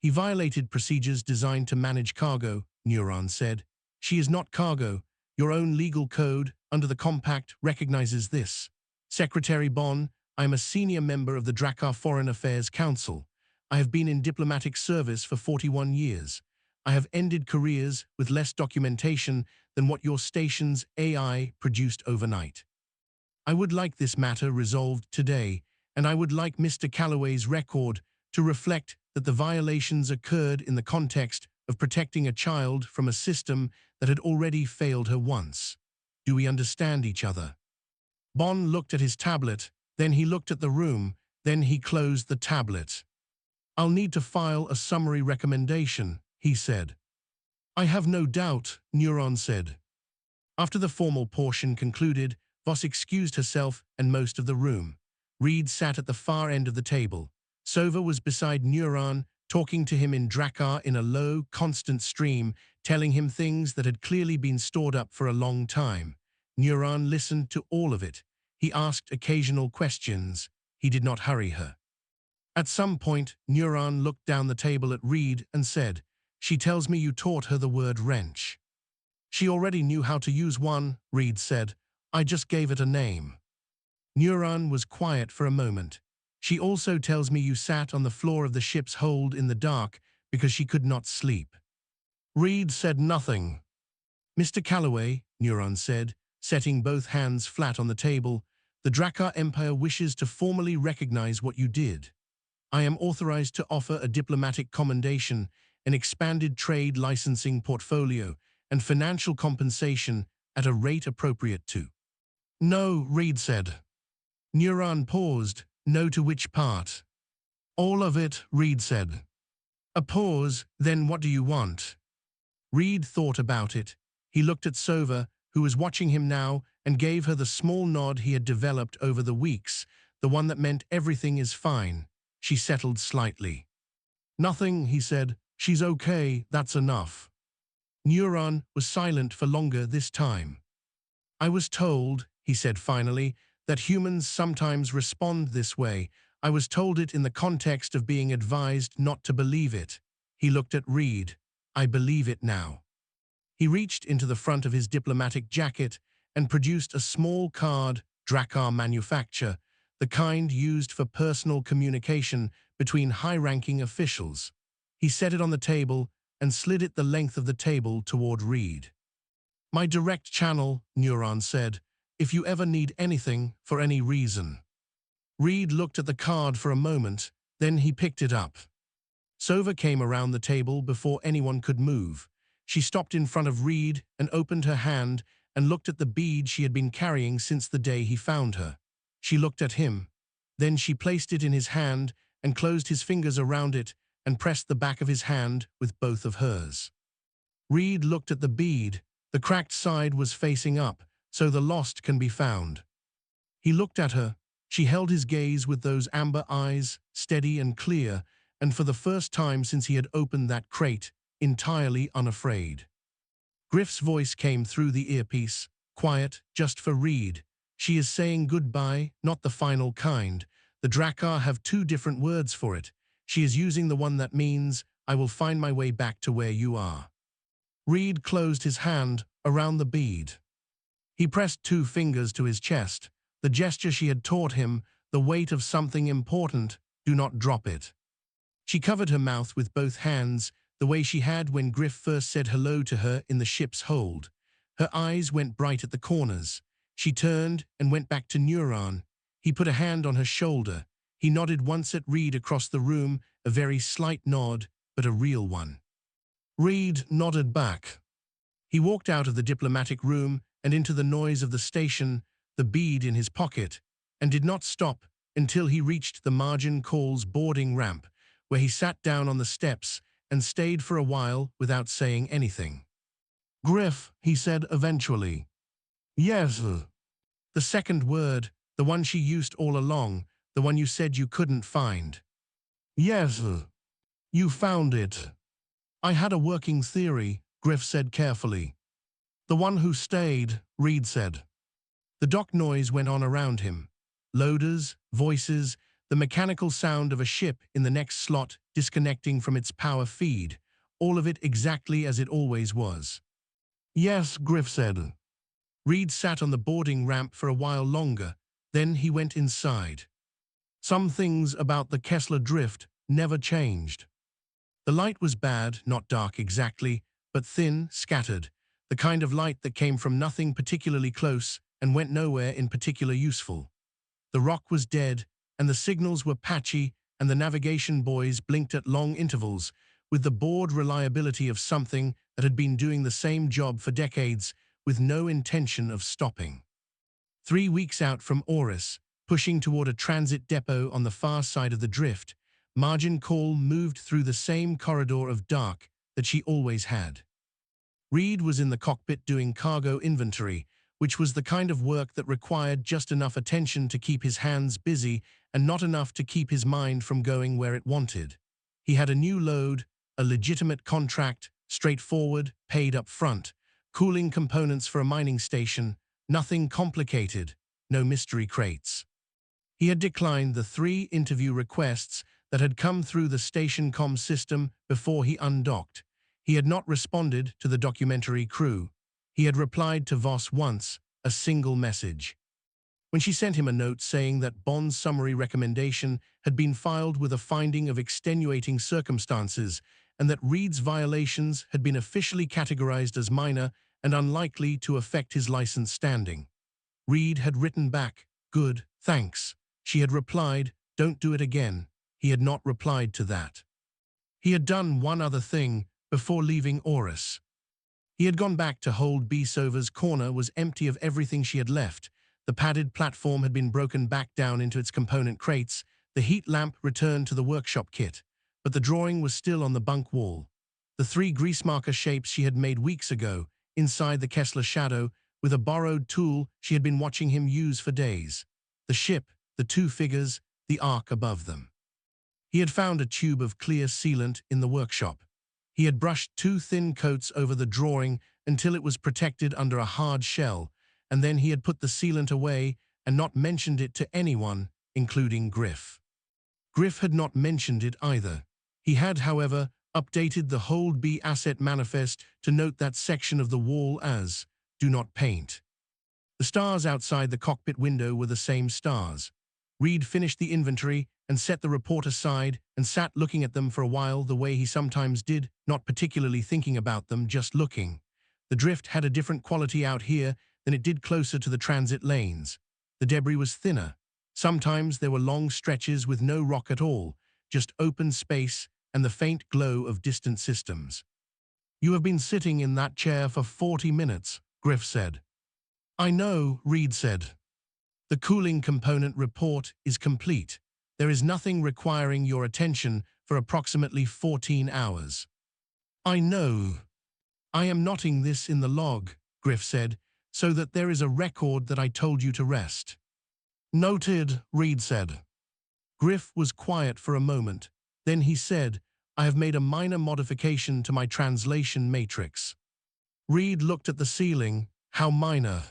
"He violated procedures designed to manage cargo," Neuron said. "She is not cargo. Your own legal code, under the compact, recognizes this. Secretary Bond, I am a senior member of the Drakkar Foreign Affairs Council. I have been in diplomatic service for 41 years. I have ended careers with less documentation than what your station's AI produced overnight. I would like this matter resolved today, and I would like Mr. Calloway's record to reflect that the violations occurred in the context of protecting a child from a system that had already failed her once. Do we understand each other?" Bon looked at his tablet, then he looked at the room, then he closed the tablet. "I'll need to file a summary recommendation," he said. "I have no doubt," Neuron said. After the formal portion concluded, Voss excused herself and most of the room. Reed sat at the far end of the table. Sova was beside Neuron, talking to him in Drakkar in a low, constant stream, telling him things that had clearly been stored up for a long time. Neuron listened to all of it. He asked occasional questions. He did not hurry her. At some point, Neuron looked down the table at Reed and said, "She tells me you taught her the word wrench." "She already knew how to use one," Reed said. "I just gave it a name." Neuron was quiet for a moment. "She also tells me you sat on the floor of the ship's hold in the dark because she could not sleep." Reed said nothing. "Mr. Calloway," Neuron said, setting both hands flat on the table, "the Drakkar Empire wishes to formally recognize what you did. I am authorized to offer a diplomatic commendation, an expanded trade licensing portfolio, and financial compensation at a rate appropriate to—" "No," Reed said. Neuron paused. "No to which part?" "All of it," Reed said. A pause. "Then what do you want?" Reed thought about it. He looked at Sova, who was watching him now, and gave her the small nod he had developed over the weeks, the one that meant everything is fine. She settled slightly. "Nothing," he said. "She's okay, that's enough." Neuron was silent for longer this time. "I was told," he said finally, "that humans sometimes respond this way. I was told it in the context of being advised not to believe it." He looked at Reed. "I believe it now." He reached into the front of his diplomatic jacket and produced a small card, Drakkar manufacture, the kind used for personal communication between high-ranking officials. He set it on the table and slid it the length of the table toward Reed. "My direct channel," Neuron said, "if you ever need anything for any reason." Reed looked at the card for a moment, then he picked it up. Sova came around the table before anyone could move. She stopped in front of Reed and opened her hand and looked at the bead she had been carrying since the day he found her. She looked at him. Then she placed it in his hand and closed his fingers around it and pressed the back of his hand with both of hers. Reed looked at the bead. The cracked side was facing up, so the lost can be found. He looked at her. She held his gaze with those amber eyes, steady and clear, and for the first time since he had opened that crate, entirely unafraid. Griff's voice came through the earpiece, quiet, just for Reed. She is saying goodbye, not the final kind. The Drakkar have two different words for it. She is using the one that means, I will find my way back to where you are. Reed closed his hand around the bead. He pressed two fingers to his chest, the gesture she had taught him, the weight of something important, do not drop it. She covered her mouth with both hands, the way she had when Griff first said hello to her in the ship's hold. Her eyes went bright at the corners. She turned and went back to Neuron. He put a hand on her shoulder. He nodded once at Reed across the room, a very slight nod, but a real one. Reed nodded back. He walked out of the diplomatic room and into the noise of the station, the bead in his pocket, and did not stop until he reached the Margin Call's boarding ramp, where he sat down on the steps and stayed for a while without saying anything. Griff, he said eventually. Yes. The second word, the one she used all along, the one you said you couldn't find. Yes. You found it. I had a working theory, Griff said carefully. The one who stayed, Reed said. The dock noise went on around him. Loaders, voices, the mechanical sound of a ship in the next slot disconnecting from its power feed, all of it exactly as it always was. Yes, Griff said. Reed sat on the boarding ramp for a while longer, then he went inside. Some things about the Kessler drift never changed. The light was bad, not dark exactly, but thin, scattered, the kind of light that came from nothing particularly close and went nowhere in particular useful. The rock was dead, and the signals were patchy, and the navigation buoys blinked at long intervals, with the bored reliability of something that had been doing the same job for decades, with no intention of stopping. 3 weeks out from Orcs, pushing toward a transit depot on the far side of the drift, Margin Call moved through the same corridor of dark that she always had. Reed was in the cockpit doing cargo inventory, which was the kind of work that required just enough attention to keep his hands busy and not enough to keep his mind from going where it wanted. He had a new load, a legitimate contract, straightforward, paid up front, cooling components for a mining station, nothing complicated, no mystery crates. He had declined the 3 interview requests that had come through the station comm system before he undocked. He had not responded to the documentary crew. He had replied to Voss once, a single message. When she sent him a note saying that Bond's summary recommendation had been filed with a finding of extenuating circumstances and that Reed's violations had been officially categorized as minor and unlikely to affect his license standing. Reed had written back, "Good, thanks." She had replied, "Don't do it again." He had not replied to that. He had done one other thing before leaving Orcs. He had gone back to hold Sova's corner was empty of everything she had left. The padded platform had been broken back down into its component crates, the heat lamp returned to the workshop kit, but the drawing was still on the bunk wall. The 3 grease marker shapes she had made weeks ago, inside the Kessler shadow, with a borrowed tool she had been watching him use for days. The ship, the 2 figures, the arc above them. He had found a tube of clear sealant in the workshop. He had brushed 2 thin coats over the drawing until it was protected under a hard shell, and then he had put the sealant away and not mentioned it to anyone, including Griff. Griff had not mentioned it either. He had, however, updated the Hold B asset manifest to note that section of the wall as, "Do not paint." The stars outside the cockpit window were the same stars. Reed finished the inventory and set the report aside and sat looking at them for a while the way he sometimes did, not particularly thinking about them, just looking. The drift had a different quality out here than it did closer to the transit lanes. The debris was thinner. Sometimes there were long stretches with no rock at all, just open space and the faint glow of distant systems. "You have been sitting in that chair for 40 minutes, Griff said. "I know," Reed said. "The cooling component report is complete. There is nothing requiring your attention for approximately 14 hours. "I know. I am noting this in the log," Griff said, "so that there is a record that I told you to rest." Noted, Reed said. Griff was quiet for a moment. Then he said, I have made a minor modification to my translation matrix. Reed looked at the ceiling. How minor?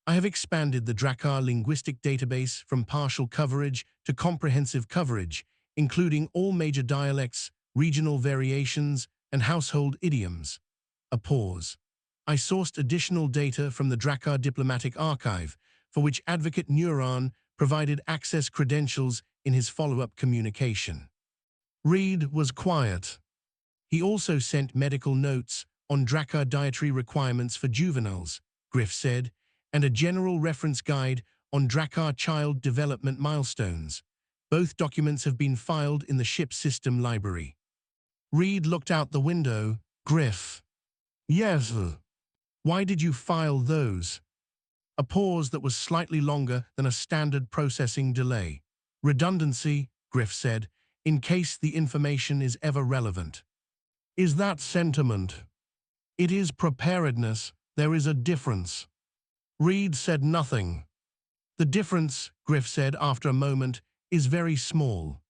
I have expanded the Drakkar linguistic database from partial coverage to comprehensive coverage, including all major dialects, regional variations, and household idioms. A pause. I sourced additional data from the Drakkar Diplomatic Archive, for which Advocate Neuron provided access credentials in his follow-up communication. Reed was quiet. He also sent medical notes on Drakkar dietary requirements for juveniles, Griff said, and a general reference guide on Drakkar child development milestones. Both documents have been filed in the ship system library. Reed looked out the window. Griff. Yes. Why did you file those? A pause that was slightly longer than a standard processing delay. Redundancy, Griff said, in case the information is ever relevant. Is that sentiment? It is preparedness. There is a difference. Reed said nothing. The difference, Griff said after a moment, is very small.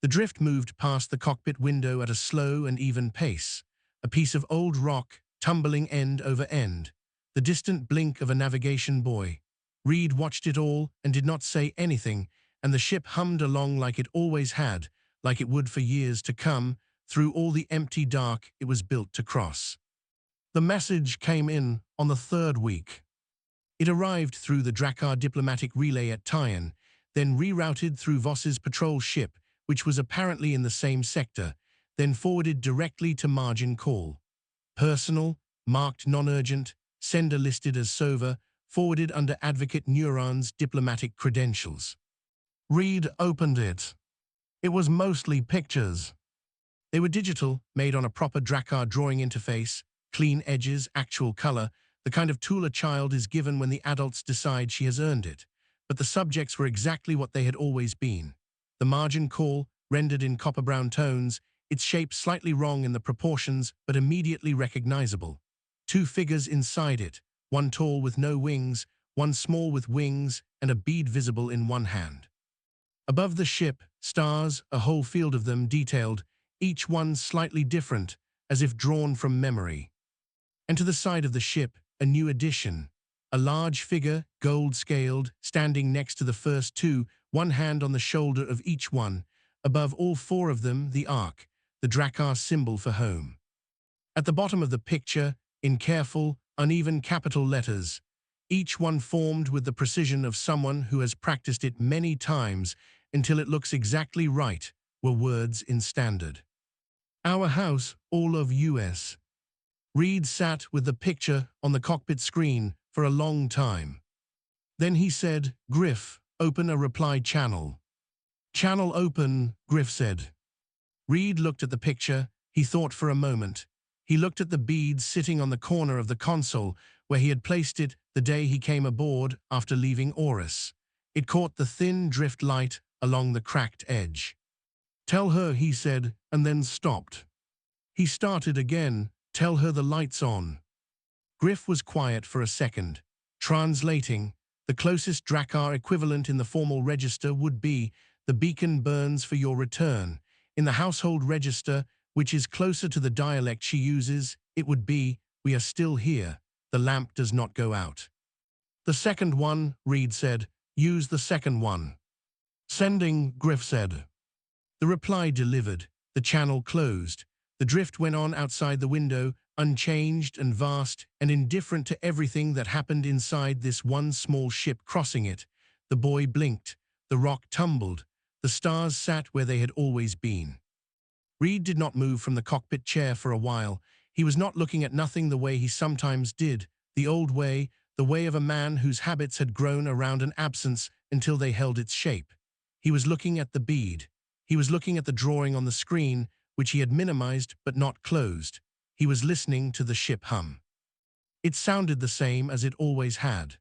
The drift moved past the cockpit window at a slow and even pace, a piece of old rock tumbling end over end, the distant blink of a navigation buoy. Reed watched it all and did not say anything, and the ship hummed along like it always had, like it would for years to come, through all the empty dark it was built to cross. The message came in on the third week. It arrived through the Drakkar diplomatic relay at Tyan, then rerouted through Voss's patrol ship, which was apparently in the same sector, then forwarded directly to margin call. Personal, marked non-urgent, sender listed as SOVA, forwarded under Advocate Neuron's diplomatic credentials. Reed opened it. It was mostly pictures. They were digital, made on a proper Drakkar drawing interface, clean edges, actual color, the kind of tool a child is given when the adults decide she has earned it. But the subjects were exactly what they had always been. The margin call, rendered in copper-brown tones, its shape slightly wrong in the proportions but immediately recognizable. Two figures inside it, one tall with no wings, one small with wings, and a bead visible in one hand. Above the ship, stars, a whole field of them detailed, each one slightly different, as if drawn from memory. And to the side of the ship, a new addition. A large figure, gold-scaled, standing next to the first two, one hand on the shoulder of each one. Above all four of them, the Ark, the Drakkar symbol for home. At the bottom of the picture, in careful, uneven capital letters, each one formed with the precision of someone who has practiced it many times until it looks exactly right, were words in standard. Our house, all of US. Reed sat with the picture on the cockpit screen for a long time. Then he said, Griff, open a reply channel. Channel open, Griff said. Reed looked at the picture. He thought for a moment. He looked at the bead sitting on the corner of the console where he had placed it the day he came aboard after leaving Orcs. It caught the thin drift light along the cracked edge. Tell her, he said, and then stopped. He started again. Tell her the light's on. Griff was quiet for a second. Translating, the closest Drakkar equivalent in the formal register would be, the beacon burns for your return. In the household register, which is closer to the dialect she uses, it would be, we are still here. The lamp does not go out. The second one, Reed said. Use the second one. Sending, Griff said. The reply delivered. The channel closed. The drift went on outside the window, unchanged and vast and indifferent to everything that happened inside this one small ship crossing it. The boy blinked. The rock tumbled. The stars sat where they had always been. Reed did not move from the cockpit chair for a while. He was not looking at nothing the way he sometimes did, the old way, the way of a man whose habits had grown around an absence until they held its shape. He was looking at the bead. He was looking at the drawing on the screen, which he had minimized but not closed. He was listening to the ship hum. It sounded the same as it always had.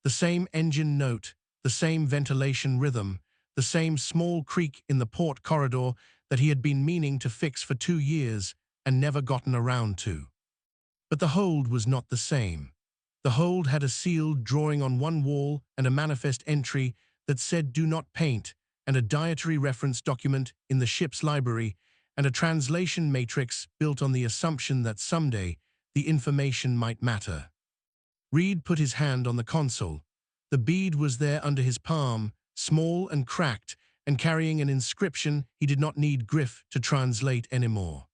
The same engine note, the same ventilation rhythm, the same small creak in the port corridor that he had been meaning to fix for 2 years and never gotten around to. But the hold was not the same. The hold had a sealed drawing on one wall and a manifest entry that said "do not paint," and a dietary reference document in the ship's library, and a translation matrix built on the assumption that someday the information might matter. Reed put his hand on the console. The bead was there under his palm, small and cracked, and carrying an inscription he did not need Griff to translate anymore.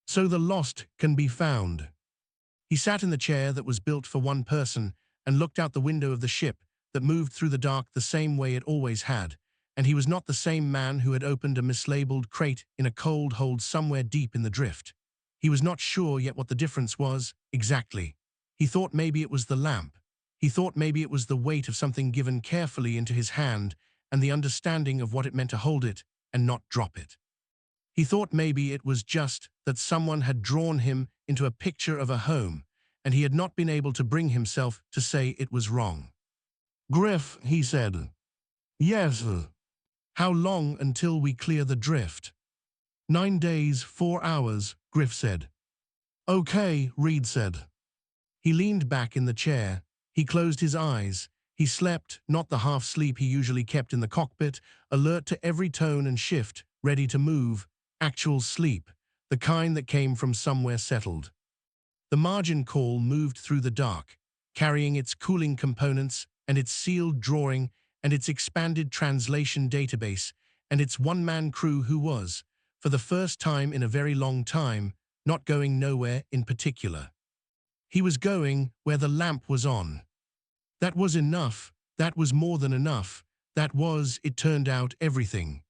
So the lost can be found. He sat in the chair that was built for one person and looked out the window of the ship that moved through the dark the same way it always had, and he was not the same man who had opened a mislabeled crate in a cold hold somewhere deep in the drift. He was not sure yet what the difference was, exactly. He thought maybe it was the lamp. He thought maybe it was the weight of something given carefully into his hand and the understanding of what it meant to hold it and not drop it. He thought maybe it was just that someone had drawn him into a picture of a home, and he had not been able to bring himself to say it was wrong. "Griff," he said. "Yes." "How long until we clear the drift?" 9 days, 4 hours, Griff said. "Okay," Reed said. He leaned back in the chair. He closed his eyes. He slept, not the half-sleep he usually kept in the cockpit, alert to every tone and shift, ready to move, actual sleep, the kind that came from somewhere settled. The margin call moved through the dark, carrying its cooling components and its sealed drawing and its expanded translation database and its one-man crew who was, for the first time in a very long time, not going nowhere in particular. He was going where the lamp was on. That was enough. That was more than enough. That was, it turned out, everything.